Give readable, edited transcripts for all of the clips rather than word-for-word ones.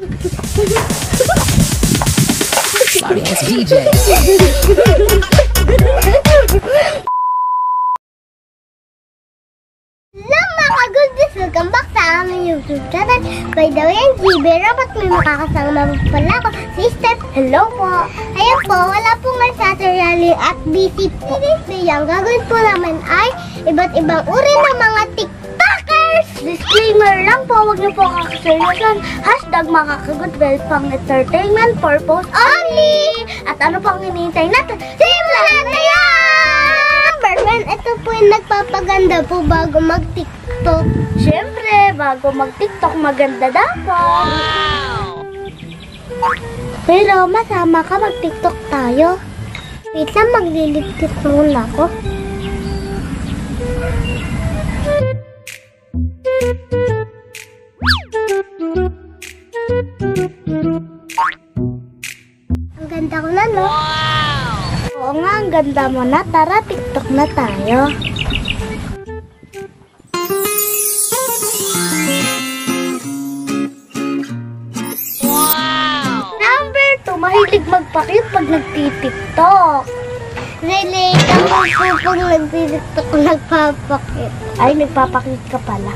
It's DJ. Mga goodness, welcome back sa aming YouTube channel. By the way, I'm GB Robot. May makakasama pala ako, si Steph. Hello po. Ayan po, wala po nga Saturday at busy po. Ang gagawin po naman ay iba't ibang uri ng mga TikTokers. Disclaimer lang po, huwag niyo po kakaseryosan. Hashtag makakagoodwill pang entertainment purpose only. At ano pang hinihintay natin? Simulan na yan! Ito po yung nagpapaganda po bago mag-TikTok. Siyempre, bago mag-TikTok, maganda dapat. Wow! Pero, masama ka mag-TikTok tayo. Wait lang, magliligtit muna ako. Ang ganda ko na, no? Oo nga, ang ganda mo na. Tara, TikTok na tayo. Wow! Number 2, mahilig magpakit pag nagti-TikTok. Relate ako po pag nagti-TikTok nagpapakit. Ay, nagpapakit ka pala.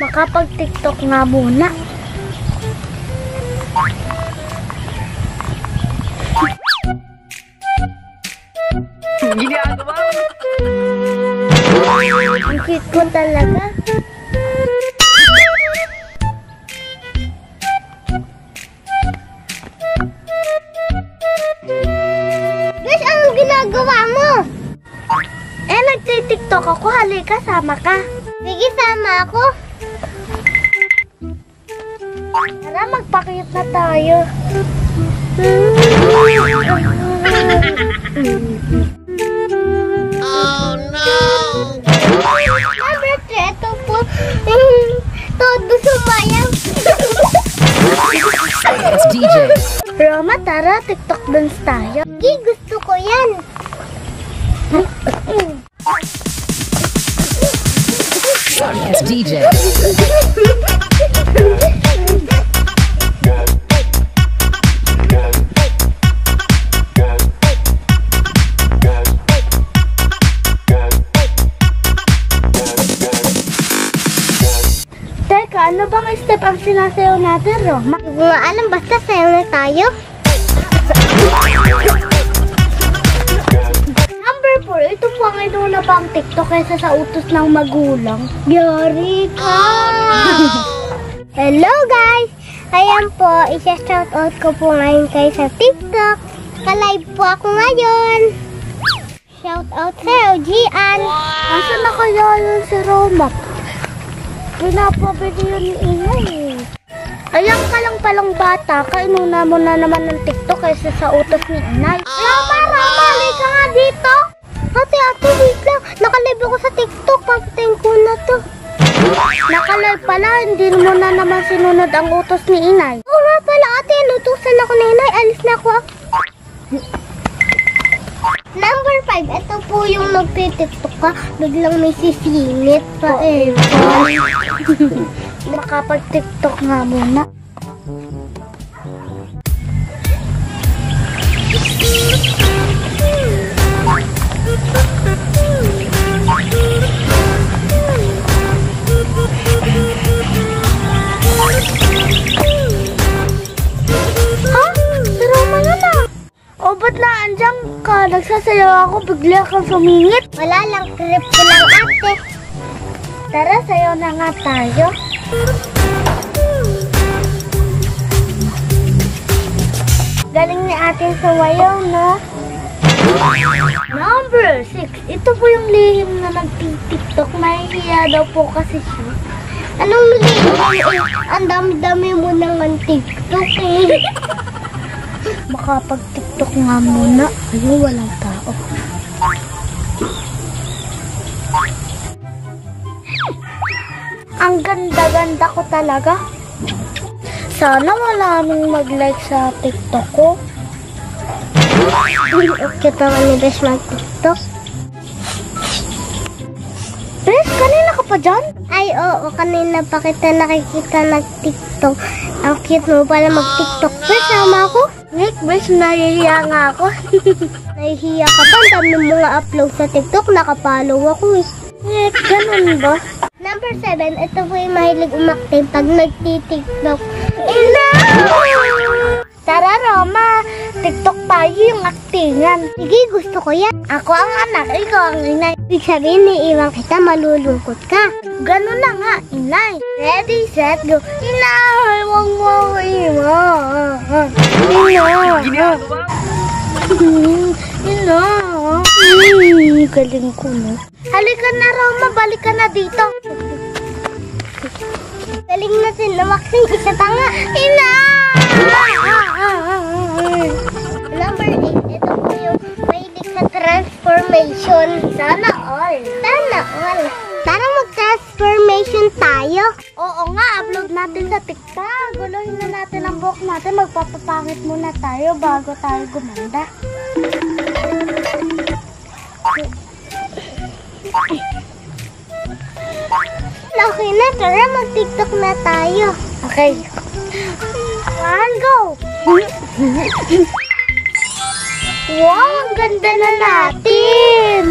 Makapag-TikTok nga muna. Ginagawa mo? Ang cute ko talaga. Guys, anong ginagawa mo? Nagti-TikTok ako. Halika, sama ka. Sige, sama ako. Tara, magpakiyot na tayo. Oh no! Number 3, ito po. Todo sumayaw. It's DJ. Roma, tara, TikTok dance tayo. Hindi, gusto ko yan. It's DJ. Ano bang step ang sinasayaw natin, Roma? Hindi ko nga alam, basta sayaw na tayo. Number 4, ito po ang inuna pang TikTok kaysa sa utos ng magulang. Yari ka! Hello guys! Ayan po, isa-shoutout ko po ngayon kayo sa TikTok. Ka-live po ako ngayon. Shoutout sa'yo, Gian. Asan na kaya yun si Roma? Pinapabili yun ni Inay. Ayan ka lang palang bata, kainuna mo na naman ng TikTok kaysa sa utos ni Inay. Roma, halika nga dito. Ate, wait lang. Nakalive ako sa TikTok, papatayin ko na to. Nakalive pala, hindi mo na naman sinunod ang utos ni Inay. Oo nga pala ate, lutusan ako ni Inay, alis na ako. Number 5, ito po yung nagtitiktok ka, biglang may sisingit pa eh. Makapag-tiktok nga muna. O, ba't naandyan ka? Nagsasayaw ako, bigla kang sumingit. Wala lang, trip ko lang ate. Tara, sayaw na nga tayo. Galing ni ating sawayaw, no? Number 6, ito po yung lihim na nag-TikTok. Mahihiya daw po kasi siya. Anong lihim? Ang dami-dami mo naman TikTok eh. Makapag-TikTok nga muna. Ayun, walang tao. Ang ganda-ganda ko talaga. Sana maraming mag-like sa TikTok ko. Kita naman ni Bes mag-TikTok. Bes, kanina ka pa dyan? Ay, oo. Kanina pa kita nakikita nag-TikTok. Ang cute mo pala mag-TikTok. Bes, sama ako? Nick, bes, nahihiya nga ako. Nahihiya ka pa. Ang dami mo nga upload sa TikTok. Nakapollow ako eh. Nick, ganun ba? Number 7, ito po yung mahilig umakting pag nagti-TikTok. Ina! Tara, Roma. TikTok tayo yung aktingan. Sige, gusto ko yan. Ako ang anak, ikaw ang inay. Ibig sabihin, iiwan kita, malulungkot ka. Ganun na nga, inay. Ready, set, go. Inay, huwag mo ako iwan. Inay. Inay. Galing ko, no? Halika na, Roma. Balik ka na dito. Galing natin na waxing. Isa pa nga. Inay! Number 8, ito po yung mahilig sa transformation. Sana all. Sana all. Tara mag-transformation tayo. Oo nga, upload natin sa TikTok. Guluhin na natin ang buhok natin. Magpapapangit muna tayo bago tayo gumanda. Okay na, tara mag-TikTok na tayo. Okay. One, go! Wow, ang ganda na natin!